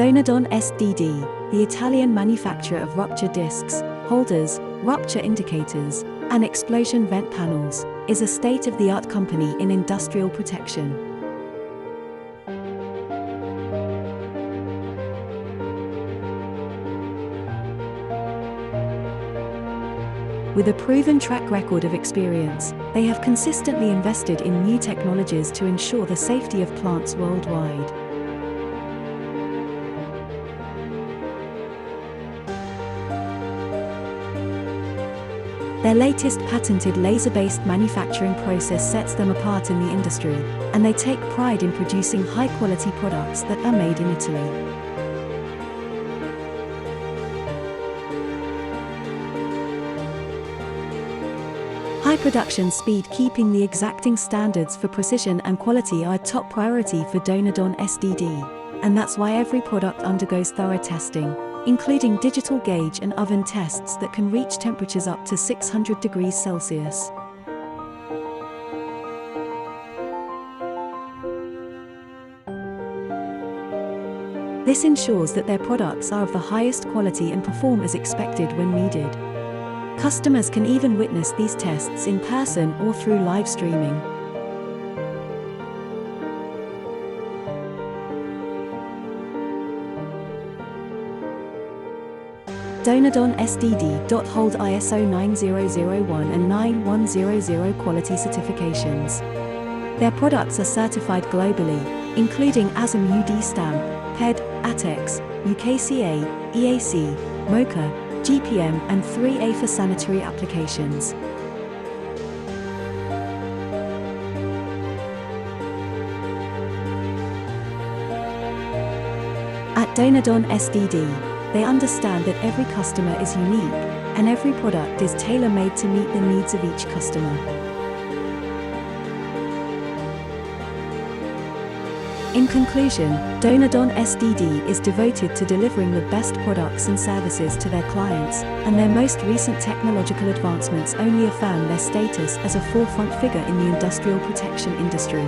DonadonSDD, the Italian manufacturer of rupture discs, holders, rupture indicators, and explosion vent panels, is a state-of-the-art company in industrial protection. With a proven track record of experience, they have consistently invested in new technologies to ensure the safety of plants worldwide. Their latest patented laser-based manufacturing process sets them apart in the industry, and they take pride in producing high-quality products that are made in Italy. High production speed, keeping the exacting standards for precision and quality are a top priority for DonadonSDD, and that's why every product undergoes thorough testing, including digital gauge and oven tests that can reach temperatures up to 600 degrees Celsius. This ensures that their products are of the highest quality and perform as expected when needed. Customers can even witness these tests in person or through live streaming. DonadonSDD hold ISO 9001 and 9100 quality certifications. Their products are certified globally, including ASM UD stamp, PED, ATEX, UKCA, EAC, MOCA, GPM and 3A for sanitary applications. At DonadonSDD, they understand that every customer is unique, and every product is tailor-made to meet the needs of each customer. In conclusion, DonadonSDD is devoted to delivering the best products and services to their clients, and their most recent technological advancements only affirm their status as a forefront figure in the industrial protection industry.